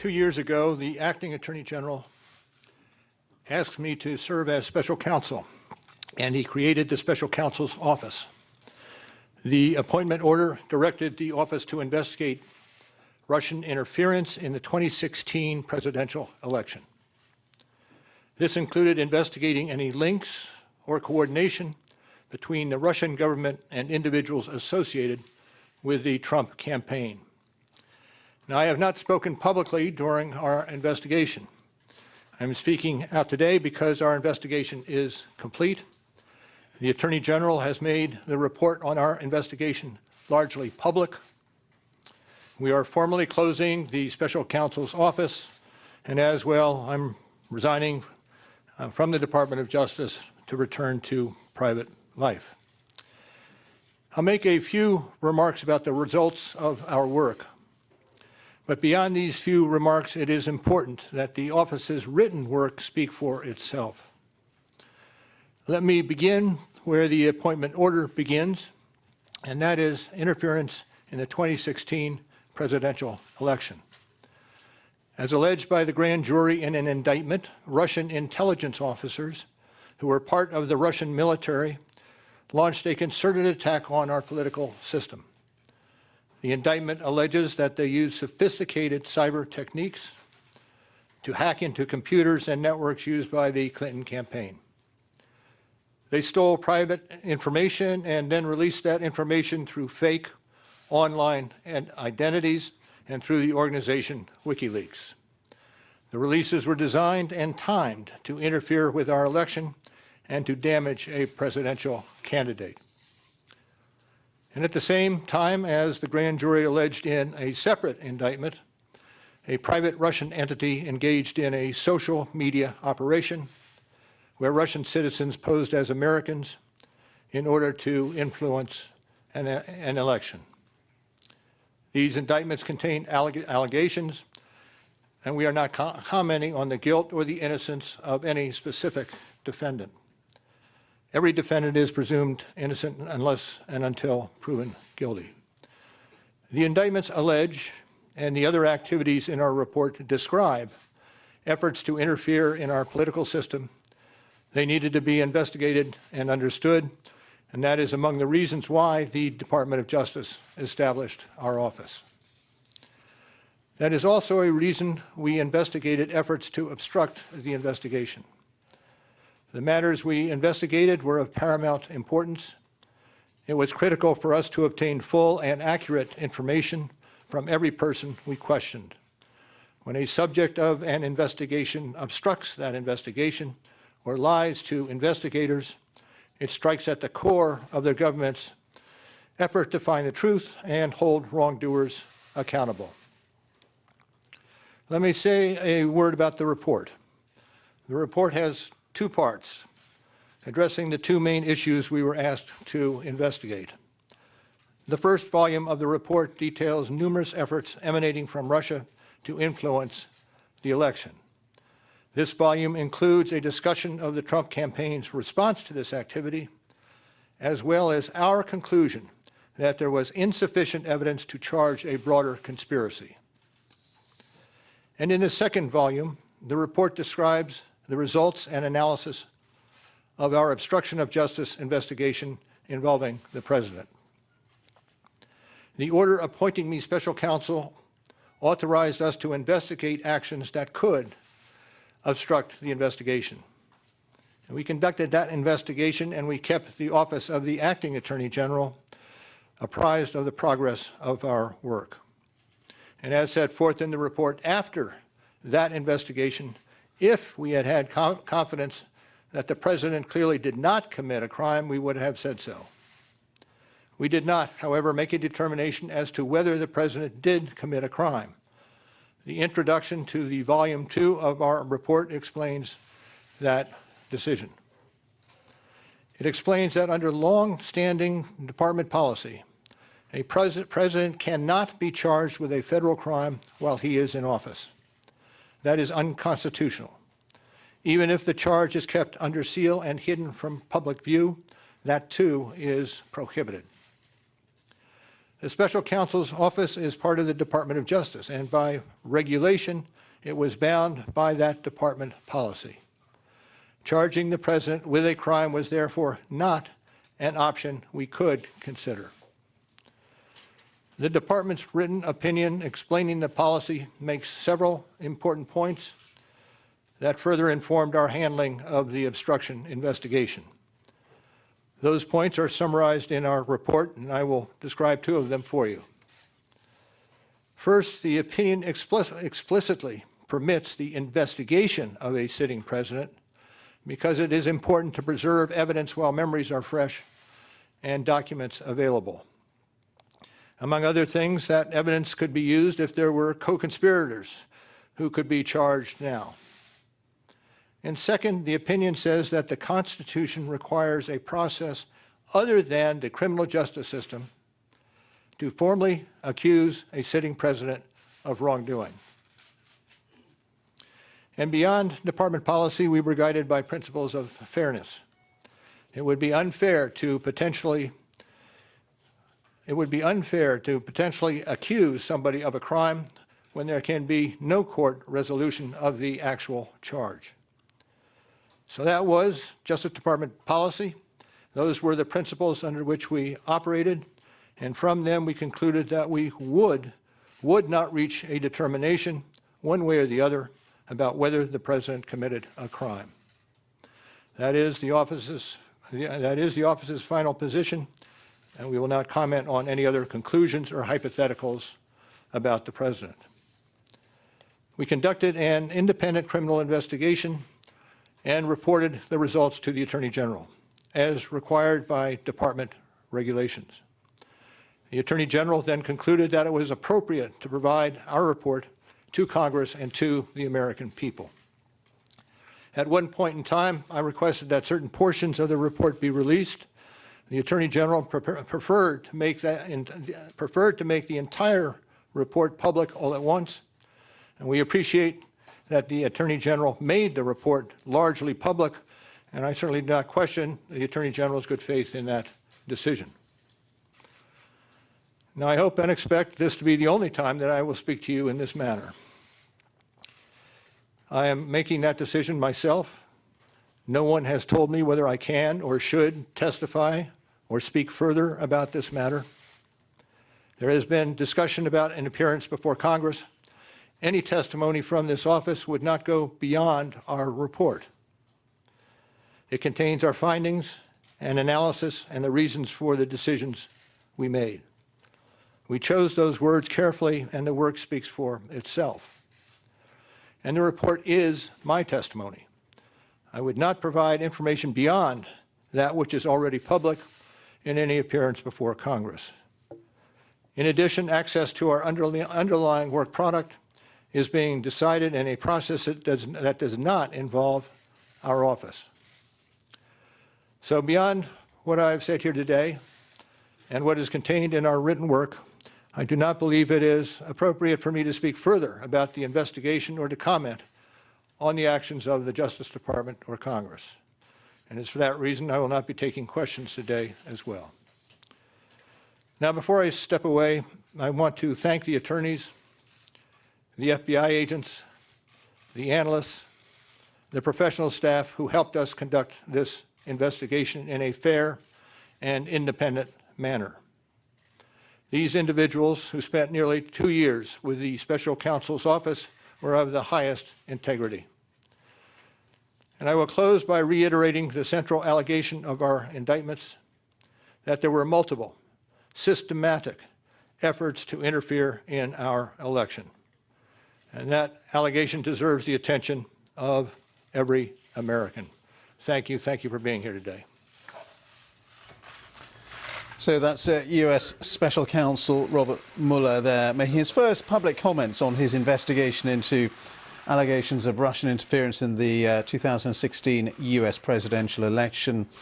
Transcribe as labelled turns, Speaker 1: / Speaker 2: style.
Speaker 1: 2 years ago, the acting Attorney General asked me to serve as special counsel, and he created the Special Counsel's Office. The appointment order directed the office to investigate Russian interference in the 2016 presidential election. This included investigating any links or coordination between the Russian government and individuals associated with the Trump campaign. Now, I have not spoken publicly during our investigation. I'm speaking out today because our investigation is complete. The Attorney General has made the report on our investigation largely public. We are formally closing the Special Counsel's Office, and as well, I'm resigning from the Department of Justice to return to private life. I'll make a few remarks about the results of our work. But beyond these few remarks, it is important that the office's written work speak for itself. Let me begin where the appointment order begins, and that is interference in the 2016 presidential election. As alleged by the grand jury in an indictment, Russian intelligence officers who were part of the Russian military launched a concerted attack on our political system. The indictment alleges that they used sophisticated cyber techniques to hack into computers and networks used by the Clinton campaign. They stole private information and then released that information through fake online identities and through the organization WikiLeaks. The releases were designed and timed to interfere with our election and to damage a presidential candidate. And at the same time, as the grand jury alleged in a separate indictment, a private Russian entity engaged in a social media operation where Russian citizens posed as Americans in order to influence an election. These indictments contain allegations, and we are not commenting on the guilt or the innocence of any specific defendant. Every defendant is presumed innocent unless and until proven guilty. The indictments allege, and the other activities in our report describe, efforts to interfere in our political system. They needed to be investigated and understood, and that is among the reasons why the Department of Justice established our office. That is also a reason we investigated efforts to obstruct the investigation. The matters we investigated were of paramount importance. It was critical for us to obtain full and accurate information from every person we questioned. When a subject of an investigation obstructs that investigation or lies to investigators, it strikes at the core of the government's effort to find the truth and hold wrongdoers accountable. Let me say a word about the report. The report has two parts, addressing the two main issues we were asked to investigate. The first volume of the report details numerous efforts emanating from Russia to influence the election. This volume includes a discussion of the Trump campaign's response to this activity, as well as our conclusion that there was insufficient evidence to charge a broader conspiracy. And in the second volume, the report describes the results and analysis of our obstruction of justice investigation involving the president. The order appointing me special counsel authorized us to investigate actions that could obstruct the investigation. And we conducted that investigation, and we kept the office of the acting Attorney General apprised of the progress of our work. And as set forth in the report, after that investigation, if we had had confidence that the president clearly did not commit a crime, we would have said so. We did not, however, make a determination as to whether the president did commit a crime. The introduction to the volume 2 of our report explains that decision. It explains that under long-standing department policy, a president cannot be charged with a federal crime while he is in office. That is unconstitutional. Even if the charge is kept under seal and hidden from public view, that too is prohibited. The Special Counsel's Office is part of the Department of Justice, and by regulation, it was bound by that department policy. Charging the President with a crime was therefore not an option we could consider. The department's written opinion explaining the policy makes several important points that further informed our handling of the obstruction investigation. Those points are summarized in our report, and I will describe two of them for you. First, the opinion explicitly permits the investigation of a sitting president because it is important to preserve evidence while memories are fresh and documents available. Among other things, that evidence could be used if there were co-conspirators who could be charged now. And second, the opinion says that the Constitution requires a process other than the criminal justice system to formally accuse a sitting president of wrongdoing. And beyond department policy, we were guided by principles of fairness. It would be unfair to potentially accuse somebody of a crime when there can be no court resolution of the actual charge. So that was Justice Department policy. Those were the principles under which we operated, and from them we concluded that we would not reach a determination one way or the other about whether the president committed a crime. That is the office's final position, and we will not comment on any other conclusions or hypotheticals about the president. We conducted an independent criminal investigation and reported the results to the Attorney General, as required by department regulations. The Attorney General then concluded that it was appropriate to provide our report to Congress and to the American people. At one point in time, I requested that certain portions of the report be released. The Attorney General preferred to make the entire report public all at once, and we appreciate that the Attorney General made the report largely public, and I certainly do not question the Attorney General's good faith in that decision. Now, I hope and expect this to be the only time that I will speak to you in this manner. I am making that decision myself. No one has told me whether I can or should testify or speak further about this matter. There has been discussion about an appearance before Congress. Any testimony from this office would not go beyond our report. It contains our findings and analysis and the reasons for the decisions we made. We chose those words carefully, and the work speaks for itself. And the report is my testimony. I would not provide information beyond that which is already public in any appearance before Congress. In addition, access to our underlying work product is being decided in a process that does not involve our office. So beyond what I've said here today and what is contained in our written work, I do not believe it is appropriate for me to speak further about the investigation or to comment on the actions of the Justice Department or Congress. And it's for that reason I will not be taking questions today as well. Now, before I step away, I want to thank the attorneys, the FBI agents, the analysts, the professional staff who helped us conduct this investigation in a fair and independent manner. These individuals, who spent nearly 2 years with the Special Counsel's Office, were of the highest integrity. And I will close by reiterating the central allegation of our indictments, that there were multiple, systematic efforts to interfere in our election. And that allegation deserves the attention of every American. Thank you. Thank you for being here today.
Speaker 2: So that's U.S. Special Counsel Robert Mueller there, making his first public comments on his investigation into allegations of Russian interference in the 2016 U.S. presidential election.